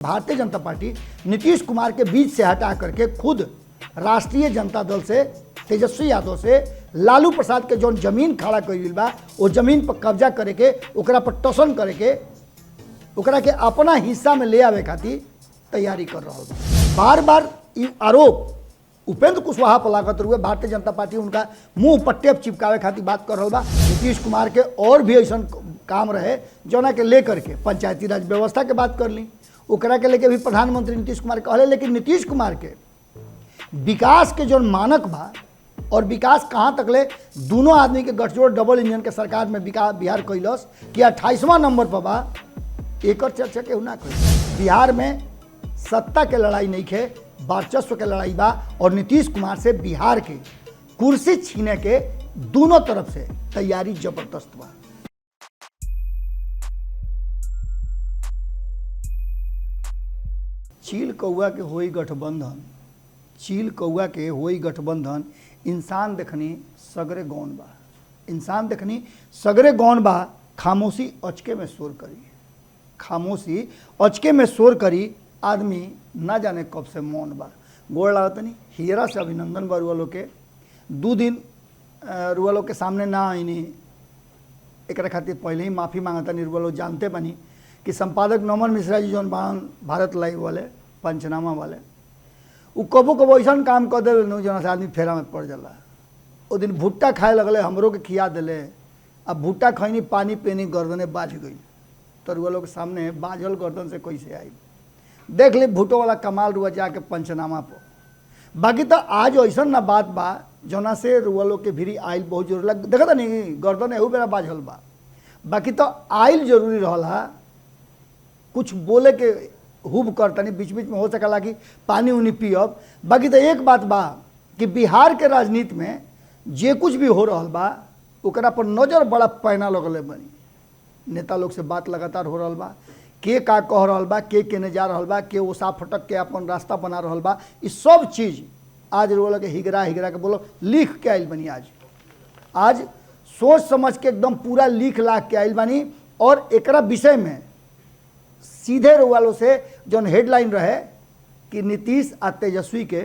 Bharatiya Janata party Nitish Kumar के बीच से हटा करके खुद राष्ट्रीय जनता दल से तेजस्वी यादव से लालू प्रसाद के जो जमीन खड़ा कर बा वो जमीन पर कब्जा करे के ओकरा पर टोसन करे के ओकरा के अपना हिस्सा में ले आवे खातिर तैयारी कर रहा बा। बार बार ये आरोप उपेंद्र कुशवाहा पर लागत हुए भारतीय जनता पार्टी उनका मुंह पर टेप चिपकावे खातिर बात कर रहा बा। नीतीश कुमार के और भी ऐसा काम रहे जोना के लेकर के पंचायती राज व्यवस्था के बात कर ली ओकरा के लेके भी प्रधानमंत्री नीतीश कुमार कहले, लेकिन नीतीश कुमार के विकास के जो मानक बा और विकास कहाँ तक ले दोनों आदमी के गठजोड़ डबल इंजन के सरकार में विकास बिहार कैलस कि 28वां नंबर पर बा, एक चर्चा के ना कर। बिहार में सत्ता के लड़ाई नहीं खे, वर्चस्व के लड़ाई बा और नीतीश कुमार से बिहार के कुर्सी छीने के दोनों तरफ से तैयारी जबरदस्त बा। चील कौआ के होई गठबंधन, चील कौआ के होई गठबंधन, इंसान देखनी सगरे गौन बा, इंसान देखनी सगरे गौन बा। खामोशी अचके में शोर करी, खामोशी अचके में शोर करी, आदमी ना जाने कब से मौन बा। गोड़ लागतनी हीरा से अभिनंदन बा रुआ लोग के 2 दिन रुआ लोग के सामने ना आईनी, एक खातिर पहले ही माफ़ी मांगतनी। रुआ लोग जानते बनी कि संपादक नमन मिश्रा जी जौन बान भारत लाइव वाले पंचनामा वाले वो कबो कबो ऐसा काम कर दे जना से आदमी फेरा में पड़ जाला। वो दिन भुट्टा खाए लगले, हमरों के खिया दिले, अब भुट्टा खैनी पानी पेनी गर्दने बाझ गई तो रुआ लोग के सामने बाझल गर्दन से कैसे आई देख ली भुट्टो वाला कमाल रुआ जाके पंचनामा पर। बाकी तो आज ऐसा ना बात बा जना से रुआ लोग के भी आयल बहुत जरूरी लग देखा नहीं गर्दन एहू बेरा बाझल बा। बाकी तो आयल जरूरी रहला, कुछ बोले के हुब करतनी बीच बीच में हो सकला कि पानी उनी पियब। बाकी तो एक बात बा कि बिहार के राजनीति में जे कुछ भी हो रहा बा ओकरा पर नज़र बड़ा पैना लगले बनी। नेता लोग से बात लगातार हो रहा बा, के का कह रहा बा, के केने जा रहा बा, के ओसा फटक के अपन रास्ता बना रहा बा। इस सब चीज़ आज रोल के हिगरा हिगरा के बोलो लिख के आयल बनी। आज सोच समझ के एकदम पूरा लिख लाख के आयल बनी और एकरा विषय में सीधे वालों से जो हेडलाइन रहे कि नीतीश आ तेजस्वी के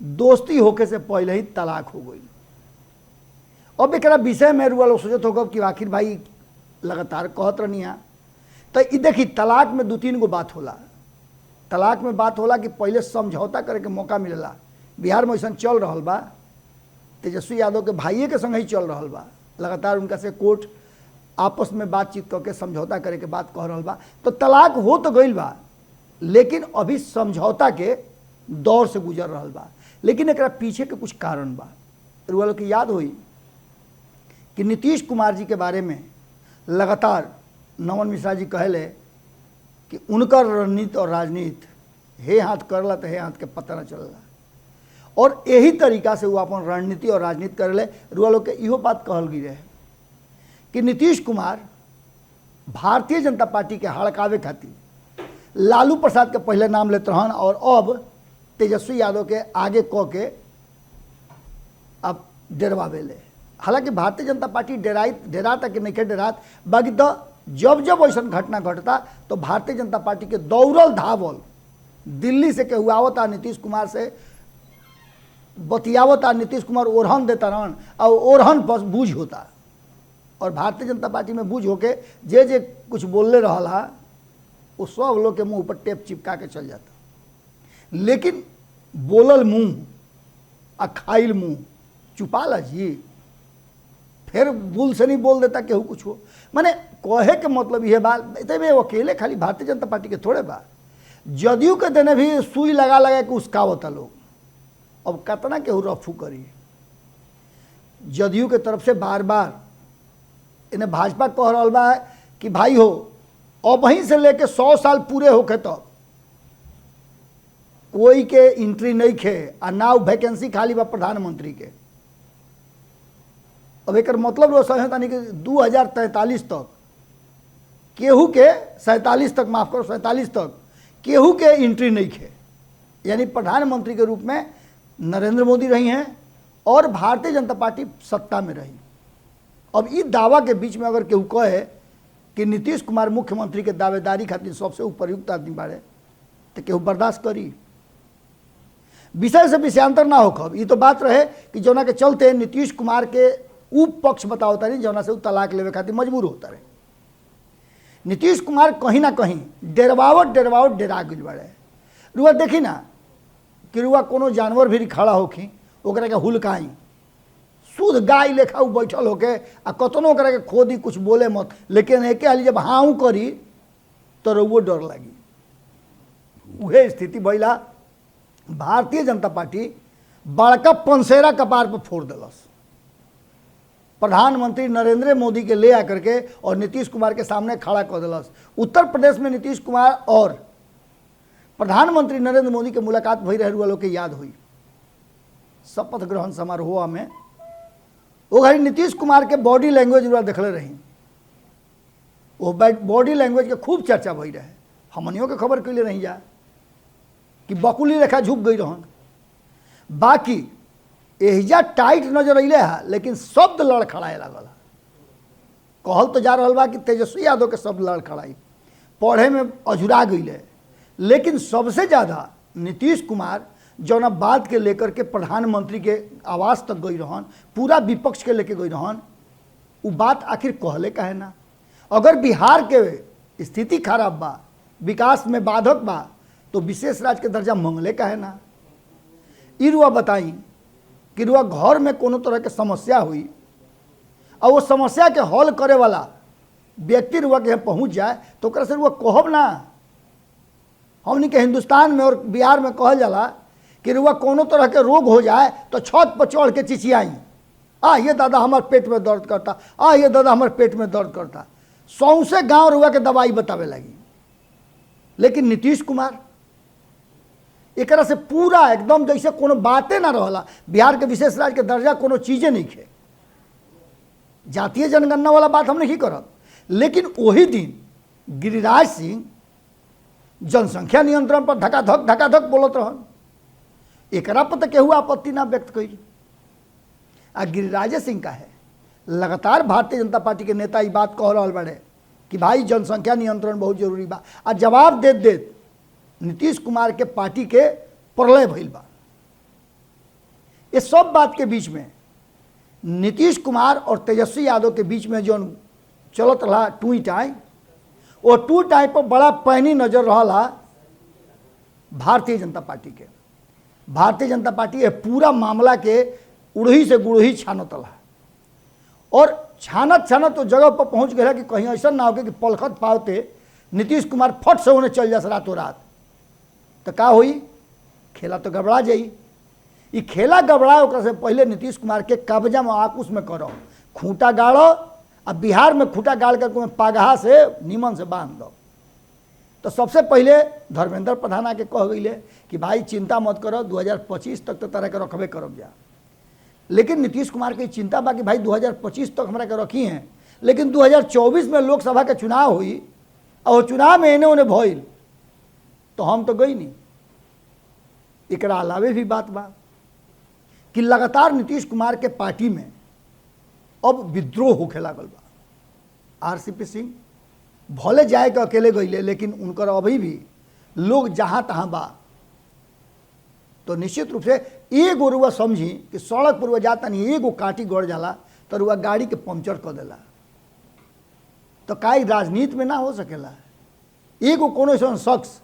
दोस्ती होके से पहले ही तलाक हो गई। अब एक विषय में रुआ सोचत होगा कि आखिर भाई लगातार कहत रहनी है तो ये देखी तलाक में 2-3 गो बात होला। तलाक में बात होला कि पहले समझौता करे के मौका मिलेला। बिहार में ऐसा चल रहा बा, तेजस्वी यादव के भाइये के संग ही चल रहा बा, लगातार उनका से कोर्ट आपस में बातचीत करके समझौता करे के बात कह रहा बा। तो तलाक हो तो गई बा लेकिन अभी समझौता के दौर से गुजर रहा बा। लेकिन एक पीछे के कुछ कारण बा। रुआ लोग की याद हुई कि नीतीश कुमार जी के बारे में लगातार नमन मिश्रा जी कहले कि उनकर रणनीति और राजनीति हे हाथ करला तो हे हाथ के पता न चलला और यही तरीका से वो अपन रणनीति और राजनीति करले। रुआ लोग के इहो बात कहल गई रहे कि नीतीश कुमार भारतीय जनता पार्टी के हड़कावे खातिर लालू प्रसाद के पहले नाम लेते रहन और अब तेजस्वी यादव के आगे क के अब डेरवावे ले। हालांकि भारतीय जनता पार्टी डेरा तक नहीं के डेरात। बाकी तो जब जब ऐसा घटना घटता तो भारतीय जनता पार्टी के दौड़ल धावल दिल्ली से केहू आवता नीतीश कुमार से बतियावता, नीतीश कुमार ओरहन देता रहन और ओरहन बस बूझ होता और भारतीय जनता पार्टी में बूझ होके जे जे कुछ बोलले रहा वो सब लोग के मुंह पर टेप चिपका के चल जाता। लेकिन बोलल मुंह आ खाइल मुंह चुपाला जी, फिर बुल से नहीं बोल देता केहू कुछ हो। माने कहे के मतलब यह बात वो अकेले खाली भारतीय जनता पार्टी के थोड़े बा, जदयू के देने भी सुई लगा लगा के उसकावता लोग। अब कतना केहू रफू करी। जदयू के तरफ से बार बार इन्हें भाजपा कह रहा बा कि भाई हो अब वहीं से लेके 100 साल पूरे होके तो कोई के एंट्री नहीं खे और ना वैकेंसी खाली बा प्रधानमंत्री के। अब एक मतलब वो समझता नहीं कि 2043 तक केहू के 47 तक माफ करो 47 तक केहू के एंट्री नहीं खे। यानी प्रधानमंत्री के रूप में नरेंद्र मोदी रही हैं और भारतीय जनता पार्टी सत्ता में रही। अब इस दावा के बीच में अगर केहू कहे कि नीतीश कुमार मुख्यमंत्री के दावेदारी खातिर सबसे उपयुक्त आदमी बाड़े तो केहू बर्दाश्त करी। विषय से विषयांतर ना होखब। ये तो बात रहे कि जौना के चलते नीतीश कुमार के उ पक्ष बतावता नहीं जौना से उ तलाक लेवे खातिर मजबूर होता रहे। नीतीश कुमार कहीं ना कहीं डेरवावट डेरा गइल बाड़े। रुआ देखी ना कि रुआ कोनो जानवर भी खड़ा होखी ओकरा के हुलकाई, शुद्ध गाय लेखा उ बैठल होके आ कतनो ओकरा के खोदी कुछ बोले मत, लेकिन एक हाली जब हाँ करी तो रुआ डर लगी। उहे स्थिति भइला। भारतीय जनता पार्टी बड़का पंसेरा कपार पर फोड़ दिलस। प्रधानमंत्री नरेंद्र मोदी के ले आकर के और नीतीश कुमार के सामने खड़ा कर दिलस। उत्तर प्रदेश में नीतीश कुमार और प्रधानमंत्री नरेंद्र मोदी के मुलाकात भई रहे लोग के याद हुई। शपथ ग्रहण समारोह में वो घड़ी नीतीश कुमार के बॉडी लैंग्वेज देखले रही। वो बॉडी लैंग्वेज के खूब चर्चा भई रहे। हमनियों के खबर कैले नहीं जा कि बकुली रेखा झुक गई रहन। बाकी एहिजा टाइट नजर अइले है, लेकिन शब्द लड़खड़ाए लागल। कहल तो जा रहा बा कि तेजस्वी यादव के शब्द लड़खड़ाई, पढ़े में अझुरा गई। लेकिन सबसे ज़्यादा नीतीश कुमार जौना बात के लेकर के प्रधानमंत्री के आवास तक गई रहन, पूरा विपक्ष के लेके गई रहन, वो बात आखिर कहले काहे ना। अगर बिहार के स्थिति खराब बा, विकास में बाधक बा, तो विशेष राज्य के दर्जा मंगले काहे ना। ई रुआ बताई कि रुआ घर में कोनो तरह के समस्या हुई और वो समस्या के हल करे वाला व्यक्ति रुआ के यहाँ पहुँच जाए तो ओकरा से रुआ कहब ना। हमनी के हिंदुस्तान में और बिहार में कहल जाला कि रुआ कोनो तरह के रोग हो जाए तो छत पर चढ़ के चिचियाई, ये दादा हमारे पेट में दर्द करता, ये दादा हमारे पेट में दर्द करता। सौंसे गांव रुआ के दवाई बतावे लगी। लेकिन नीतीश कुमार एकरा से पूरा एकदम जैसे कोनो बातें ना रहला। बिहार के विशेष राज्य के दर्जा कोनो चीजें नहीं खे। जातीय जनगणना वाला बात हम नहीं करब, लेकिन वही दिन गिरिराज सिंह जनसंख्या नियंत्रण पर धकाधक बोलत रहन। एकरा पर तो केहू आपत्ति ना व्यक्त कइल। आ गिरिराज सिंह का है लगातार भारतीय जनता पार्टी के नेता ये बात कह रहा बड़े कि भाई जनसंख्या नियंत्रण बहुत जरूरी बा। आ जवाब देत नीतीश कुमार के पार्टी के प्रलय भइल बा। ये सब बात के बीच में नीतीश कुमार और तेजस्वी यादव के बीच में जो चलत रहा टू टाई, वो टू टाई पर बड़ा पैनी नजर रहा भारतीय जनता पार्टी के। भारतीय जनता पार्टी ये पूरा मामला के उड़ही से गुड़ही छानत रहा और छानत तो जगह पर पहुंच गया कि कहीं ऐसा ना हो कि पलखत पावते नीतीश कुमार फट से उन्हें चल जास रातों रात। तो का हुई, खेला तो गड़बड़ा जाई। ये खेला गड़बड़ाए ओकरा से पहले नीतीश कुमार के कब्जा में आकुश में करो, खूंटा गाड़ो। अब बिहार में खूंटा गाड़ कर पागहा से नीमन से बांध दो। तो सबसे पहले धर्मेंद्र प्रधान आके कह गई कि भाई चिंता मत करो, 2025 तक तो तरह के रखबे करब जा। लेकिन नीतीश कुमार की चिंता बा कि भाई 2025 तक हमारा के रखी हैं, लेकिन 2024 में लोकसभा के चुनाव हुई और चुनाव में इन्हें उन्हें भइल तो हम तो गई नहीं। एकरा अलावे भी बात बा कि लगातार नीतीश कुमार के पार्टी में अब विद्रोह होखे लागल बा। आरसीपी सिंह भले जाए के अकेले गईले, लेकिन उनकर अभी भी लोग जहाँ तहाँ बा। तो निश्चित रूप से एगो रुआ समझी कि सड़क पर रुआ जाता नहीं, एगो काटी गड़ जाला तो रुआ गाड़ी के पंचर कर देला। तो काई राजनीति में ना हो सकेला। एगो कोनो ऐसा शख्स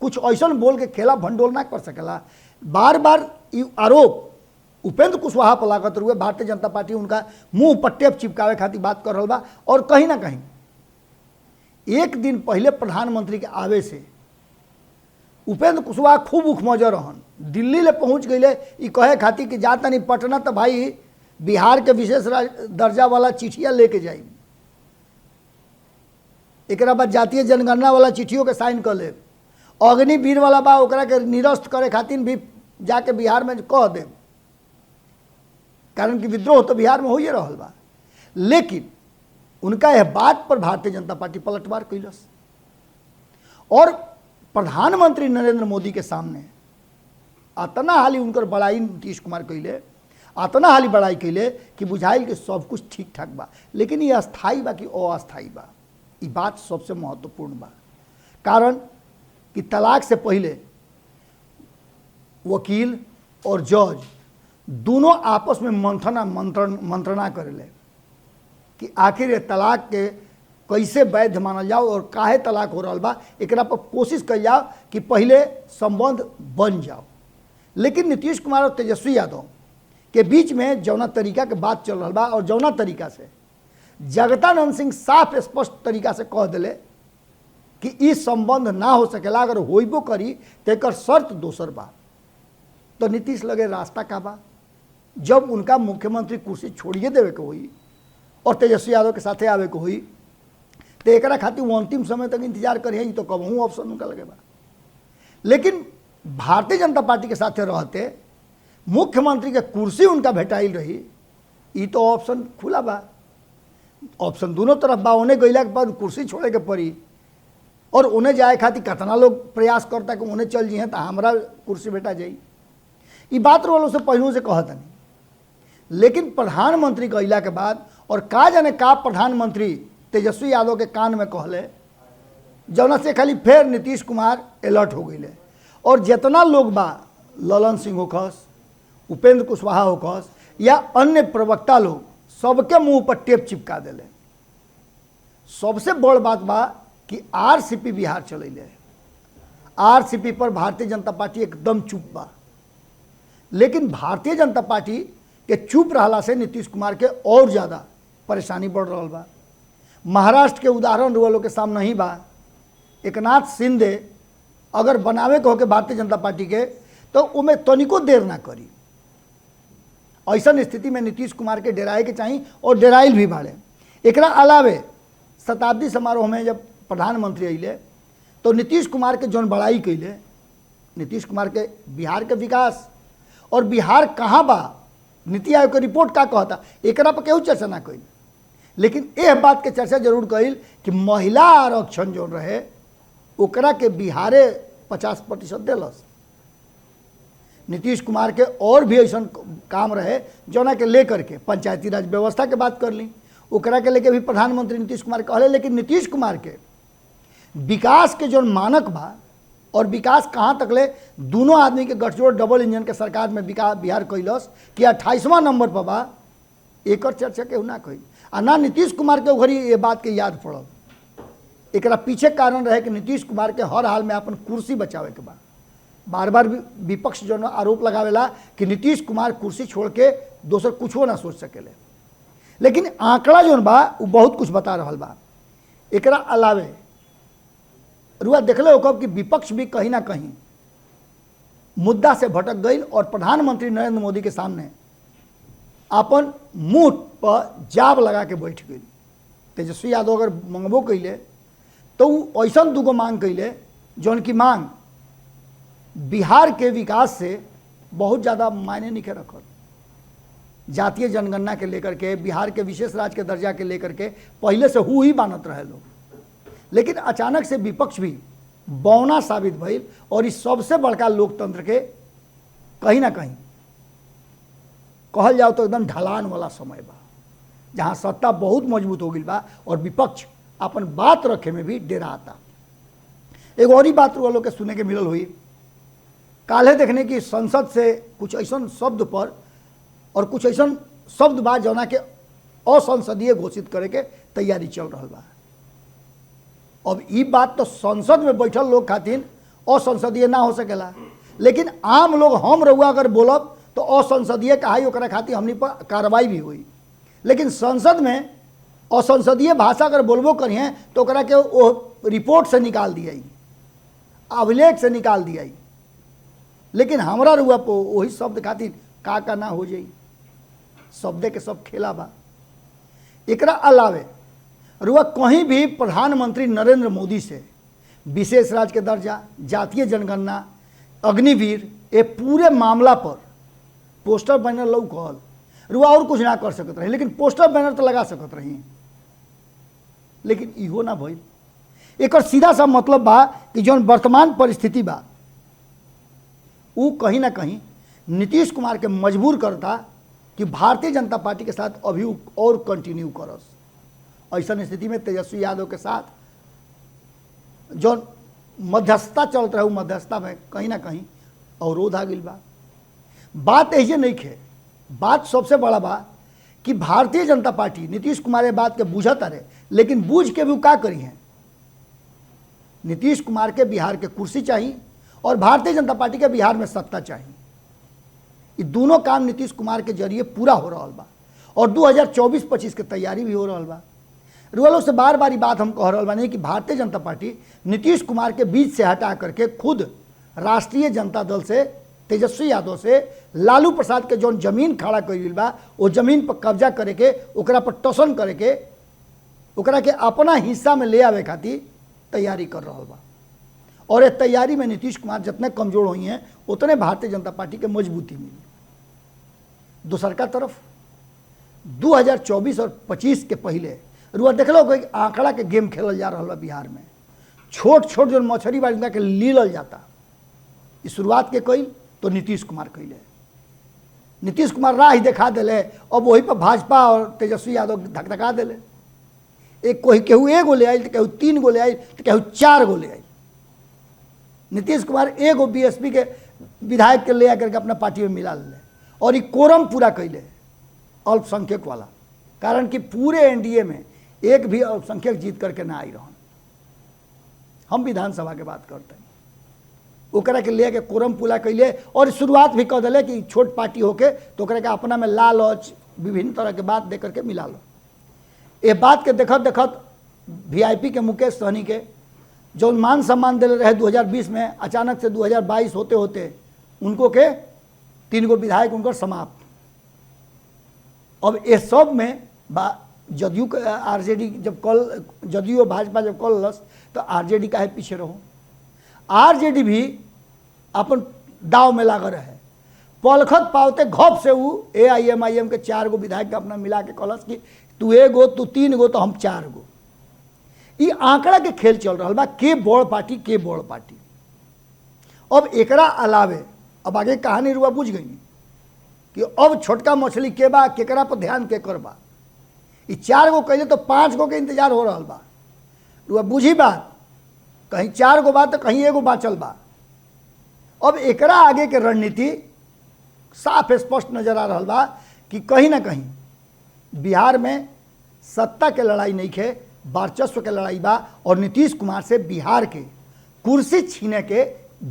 कुछ ऐसा बोल के खेला भंडोल ना कर सकेला। बार बार आरोप उपेंद्र कुशवाहा पर लागत रुए। भारतीय जनता पार्टी उनका मुंह पर टेप चिपकावे खातिर बात कर रहा बा। और कहीं ना कहीं एक दिन पहले प्रधानमंत्री के आवे से उपेंद्र कुशवाहा खूब उखमजर रहन। दिल्ली ले पहुंच गए ई कहे खातिर कि जाता नहीं पटना तो भाई बिहार के विशेष दर्जा वाला चिट्ठियाँ लेके जाई, एक बाद जातीय जनगणना वाला चिट्ठियों के साइन कर ले। अग्निवीर वाला बा ओकरा के निरस्त करे खातिर भी जाके बिहार में कह दे, कारण कि विद्रोह तो बिहार में हो ही रहल बा। लेकिन उनका यह बात पर भारतीय जनता पार्टी पलटवार कैलस और प्रधानमंत्री नरेंद्र मोदी के सामने अतना हाली उनकर बड़ाई नीतीश कुमार कैले, अतना हाली बड़ाई कैले कि बुझाइल कि सब कुछ ठीक ठाक बा। लेकिन ये अस्थाई बा कि अस्थाई बा। ये बात सबसे महत्वपूर्ण बा। कारण कि तलाक से पहले वकील और जज दोनों आपस में मंत्रणा करेले कि आखिर ये तलाक के कैसे वैध मानल जाओ और काहे तलाक हो रहा बा, एकरा पर कोशिश कल जाओ कि पहले संबंध बन जाओ। लेकिन नीतीश कुमार और तेजस्वी यादव के बीच में जौना तरीका के बात चल रहा बा और जौना तरीका से जगदानंद सिंह साफ स्पष्ट तरीका से कह दिले कि इस संबंध ना हो सकेला, अगर होइबो करी तो एक शर्त दोसर बा। तो नीतीश लगे रास्ता का बा, जब उनका मुख्यमंत्री कुर्सी छोड़िए देवे के हुई और तेजस्वी यादव के साथे आवे के हुई तो एक खातिर वो अंतिम समय तक इंतजार करिए, तो कहूँ ऑप्शन उनका लगे बा। लेकिन भारतीय जनता पार्टी के साथे रहते मुख्यमंत्री के कुर्सी उनका भेटाइल रही, ये तो ऑप्शन खुला बा। ऑप्शन दोनों तरफ बा, उन्हें गैला के बाद कुर्सी छोड़े के पड़ी और उन्हें जाए खातिर कितना लोग प्रयास करता कि उन्हें चल जाइए तो हमारा कुर्सी भेटा जाई। ये बात वालों से पहलू से कहता नहीं, लेकिन प्रधानमंत्री गैला के बाद और का जाने का प्रधानमंत्री तेजस्वी यादव के कान में कहले, जौना से खाली फिर नीतीश कुमार अलर्ट हो गए और जितना लोग बा ललन सिंह होखस, उपेंद्र कुशवाहा होखस या अन्य प्रवक्ता लोग सबके मुंह पर टेप चिपका दिले। सबसे बड़ बात बा कि आरसीपी बिहार चले, आरसीपी पर भारतीय जनता पार्टी एकदम चुप बा। लेकिन भारतीय जनता पार्टी के चुप रहला से नीतीश कुमार के और ज़्यादा परेशानी बढ़ रहा बा। महाराष्ट्र के उदाहरण रुआ लोग के सामने ही बा। एकनाथ शिंदे अगर बनावे को के भारतीय जनता पार्टी के तो उमें तनिको देर ना करी। ऐसा स्थिति में नीतीश कुमार के डेराए के चाहिए और डेराइल भी बाड़े। एकरा अलावे शताब्दी समारोह में जब प्रधानमंत्री अइले तो नीतीश कुमार के जौन बड़ाई कैले, नीतीश कुमार के बिहार के विकास और बिहार कहाँ बा, नीति आयोग के रिपोर्ट का कहता, एकरा पर केहू चर्चा ना कैल। लेकिन यह बात के चर्चा जरूर कैल कि महिला आरक्षण जो रहे ओकरा के बिहारे 50% दिलस। नीतीश कुमार के और भी ऐसा काम रहे जौना के लेकर के पंचायती राज व्यवस्था के बात कर ली, ओकरा के लेके भी प्रधानमंत्री नीतीश कुमार कहले। लेकिन नीतीश कुमार के विकास के जो मानक बा और विकास कहाँ तक ले, दोनों आदमी के गठजोड़ डबल इंजन के सरकार में बिहार कैलस कि 28वां नंबर पर बा, एक चर्चा केहू ना कही आ ना नीतीश कुमार के घड़ी ये बात के याद पड़ल। एकरा पीछे कारण रहे कि नीतीश कुमार के हर हाल में अपन कुर्सी बचावे के बा। बार बार विपक्ष जो आरोप लगावेला कि नीतीश कुमार कुर्सी छोड़ के दोसर कुछो ना सोच सकेले। लेकिन आंकड़ा जो बा वो बहुत कुछ बता रहा बा। एकरा अलावे रुआ देखले हो कि विपक्ष भी कहीं ना कहीं मुद्दा से भटक गई और प्रधानमंत्री नरेंद्र मोदी के सामने अपन मुंह पर जाब लगा के बैठ गई। तेजस्वी यादव अगर मंगबो कैले तो ऐसा दूगो मांग कैले जौन की मांग बिहार के विकास से बहुत ज़्यादा मायने नहीं रखल। जातीय जनगणना के लेकर के, बिहार के विशेष राज्य के दर्जा के लेकर के पहले से ही मानत रहे लोग। लेकिन अचानक से विपक्ष भी बौना साबित भइल और इस सबसे बड़का लोकतंत्र के कहीं ना कहीं कहल जाओ तो एकदम ढलान वाला समय बा, जहाँ सत्ता बहुत मजबूत हो गई बा और विपक्ष अपन बात रखे में भी डेराता। एक और ही बात लोग के सुने के मिलल हुई, काले देखने की संसद से कुछ ऐसा शब्द पर और कुछ ऐसा शब्द बा जौना के असंसदीय घोषित करे के तैयारी चल रहा बा। अब ये बात तो संसद में बैठल लोग खातिर असंसदीय ना हो सकेला, लेकिन आम लोग हम रहुआ अगर बोलब तो असंसदीय कहा ओकरा खातिर हमनी पर कार्रवाई भी हुई। लेकिन संसद में असंसदीय भाषा अगर बोलबो करिए तो ओकरा के वो रिपोर्ट से निकाल दिया, अभिलेख से निकाल दिया। लेकिन हमरा रुआ पर वही शब्द खातिर का ना हो जाई, शब्द के सब खेला बा। एकरा अलावे रुआ कहीं भी प्रधानमंत्री नरेंद्र मोदी से विशेष राज्य के दर्जा, जातीय जनगणना, अग्निवीर, ये पूरे मामला पर पोस्टर बैनर लौकल, रुआ और कुछ ना कर सकत रही, लेकिन पोस्टर बैनर तो लगा सकत रही। लेकिन इहो ना भइल। एक सीधा सा मतलब बा कि जौन वर्तमान परिस्थिति बा वो कहीं ना कहीं नीतीश कुमार के मजबूर करता कि भारतीय जनता पार्टी के साथ अभी और कंटिन्यू करस ऐसा स्थिति में तेजस्वी यादव के साथ जो मध्यस्थता चलत रहे मध्यस्थता में कहीं ना कहीं अवरोध आ गई बा। बात ऐसे नहीं खे, बात सबसे बड़ा बा कि भारतीय जनता पार्टी नीतीश कुमार ये बात के बूझत रहे, लेकिन बूझ के भी का करी है। नीतीश कुमार के बिहार के कुर्सी चाहिए और भारतीय जनता पार्टी के बिहार में सत्ता चाहिए। ये दोनों काम नीतीश कुमार के जरिए पूरा हो रहा बा और 2024-25 के तैयारी भी हो रहा बा। रुआ से बार बार बात हम कह रहा बानी कि भारतीय जनता पार्टी नीतीश कुमार के बीच से हटा करके खुद राष्ट्रीय जनता दल से तेजस्वी यादव से लालू प्रसाद के जौन जमीन खड़ा कइल बा वो जमीन पर कब्जा करे के ओकरा पर टोसन करे के ओकरा के अपना हिस्सा में ले आवे खातिर तैयारी कर रहा बा। और इस तैयारी में नीतीश कुमार जितने कमजोर हुई हैं उतने भारतीय जनता पार्टी के मजबूती मिली। दूसर का तरफ 2024 और 25 के पहले रुआ देख लो कि आंकड़ा के गेम खेलल जा रहा बिहार में। छोट छोट जो मछली बारिंदा के लीलल जाता, इस शुरुआत के कई तो नीतीश कुमार कैले। नीतीश कुमार राह दिखा दिले, अब वही पर भाजपा और तेजस्वी यादव धकधका दिले। एक कोई केहू एगो ले आई तो केहू 3 गो ले आई तो केहू 4 गो ले आई। नीतीश कुमार एगो बीएसपी के विधायक के ले आकर के अपना पार्टी में मिला ले और ये कोरम पूरा कैले अल्पसंख्यक वाला, कारण कि पूरे एनडीए में एक भी अल्पसंख्यक जीत करके ना आई रहन। हम विधानसभा के बात करते हैं, ओकरा के लेके कोरम पूरा कैले और शुरुआत भी कह दिले कि छोट पार्टी होके तो ओकरा के अपना में लालच विभिन्न तरह के बात दे करके मिला लो। ये बात के देखत देखत वीआईपी के मुकेश सहनी के जो मान सम्मान दिले रहे 2020 में, अचानक से 2022 होते होते उनको के 3 गो विधायक उनकर समाप्त। अब ये सब में जदयू आरजेडी जब कल जदयू और भाजपा जब कल लस तो आरजेडी काहे पीछे रहो। आरजेडी भी अपन दाव में लागल रहे, पलखत पावते घप से वो एआईएमआईएम के 4 गो विधायक के अपना मिला के कहलस कि तू एगो तू 3 गो तो हम 4 गो। ये आंकड़ा के खेल चल रहा बा, के बड़ पार्टी के बड़ पार्टी। अब एकरा अलावे अब आगे कहानी रुआ बुझ गई कि अब छोटका मछली के बा, केकरा पर ध्यान के कर बा। ये 4 गो कैले तो 5 गो के इंतजार हो रहा बा। रुआ बुझी बात, कहीं 4 गो बा तो कहीं एगो बाचल बा। अब एकरा आगे के रणनीति साफ स्पष्ट नजर आ रहा बा कि कहीं ना कहीं बिहार में सत्ता के लड़ाई नहीं खे, वर्चस्व के लड़ाई बा और नीतीश कुमार से बिहार के कुर्सी छीने के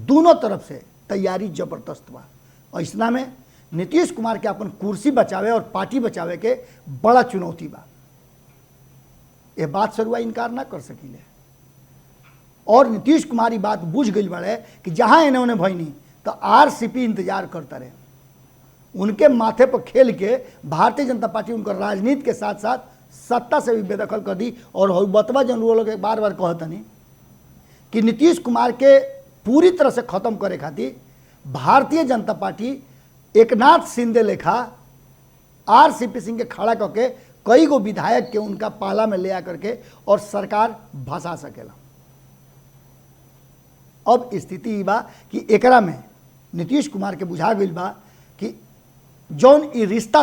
दोनों तरफ से तैयारी जबरदस्त बा। और इसना में नीतीश कुमार के अपन कुर्सी बचावे और पार्टी बचावे के बड़ा चुनौती बा। ये बात से रुआ इनकार ना कर सकीले। और नीतीश कुमार बात बुझ गई बड़े कि जहां इन्होंने भईनी तो आरसीपी इंतजार करता रहे। उनके माथे पर खेल के भारतीय जनता पार्टी उनकर राजनीति के साथ साथ सत्ता से भी बेदखल कर दी। और बतवा जन लोग बार बार कहतनी कि नीतीश कुमार के पूरी तरह से खत्म करे खातिर भारतीय जनता पार्टी एकनाथ शिंदे लेखा आरसीपी सिंह के खड़ा करके कई गो विधायक के उनका पाला में ले आकर के और सरकार भसा सकेला। अब स्थिति बा कि एकरा में नीतीश कुमार के बुझा गई बा कि जौन ये रिश्ता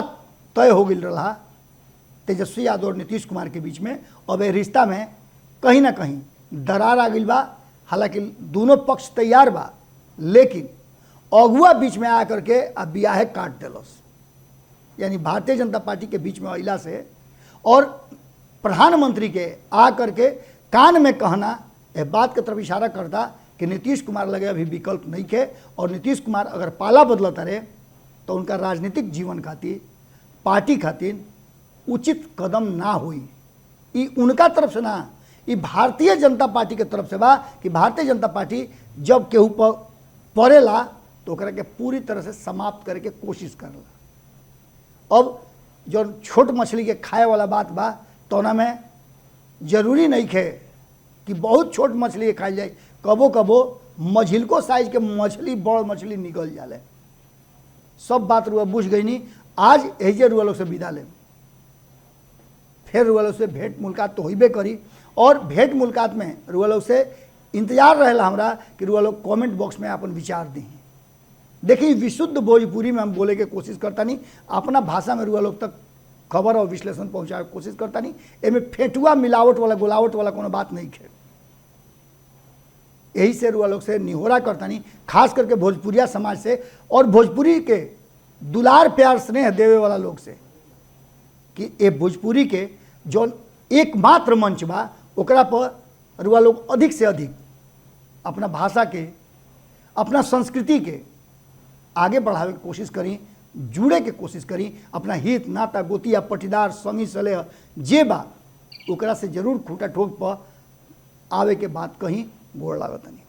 तय हो गई रहा तेजस्वी यादव और नीतीश कुमार के बीच में, अब ये रिश्ता में कहीं ना कहीं दरार आ गई बा। हालांकि दोनों पक्ष तैयार बा, लेकिन अगुआ बीच में आकर के अब बियाहे काट दिलस। यानी भारतीय जनता पार्टी के बीच में अइला से और प्रधानमंत्री के आ करके कान में कहना यह बात की तरफ इशारा करता कि नीतीश कुमार लगे अभी विकल्प नहीं खे और नीतीश कुमार अगर पाला बदलता रहे तो उनका राजनीतिक जीवन खातिर पार्टी खातिर उचित कदम ना हुई। ये उनका तरफ से ना, ये भारतीय जनता पार्टी के तरफ से बा कि भारतीय जनता पार्टी जब केहू पड़ेला तो ओकरा के पूरी तरह से समाप्त करे के कोशिश करला। अब जो छोट मछली के खाए वाला बात बा तो ना में जरूरी नहीं खे कि बहुत छोट मछली खाई जाए, कबो कबो मझिलको साइज के मछली बड़ मछली निकल जाले। सब बात रुआ बुझ गई नहीं। आज एजे रुआ लोग से विदा ले, फिर रुआ लोग से भेंट मुलाकात तो होइबे करी और भेंट मुलाकात में रुआ लोग से इंतजार रहेला हमरा कि रुआ लोग कमेंट बॉक्स में अपन विचार दी। देखिए विशुद्ध भोजपुरी में हम बोले के कोशिश करता नहीं, अपना भाषा में रुआ लोग तक खबर और विश्लेषण पहुँचावे के कोशिश करता नहीं। एमे फेटुआ मिलावट वाला गुलावट वाला कोनो बात नहीं है। यही से रुआ लोग से निहोरा करता नहीं, खास करके भोजपुरिया समाज से और भोजपुरी के दुलार प्यार स्नेह देवे वाला लोग से, कि ये भोजपुरी के जो एकमात्र मंच बा ओकरा पर रुआ लोग अधिक से अधिक अपना भाषा के, अपना संस्कृति के आगे बढ़ावे की कोशिश करी, जुड़े के कोशिश करी। अपना हित नाता गोतिया पटीदार संगी सलेह जे बा ओकरा से जरूर खूटा ठोक पर आवे के बात कहीं गोड़ लागत नहीं।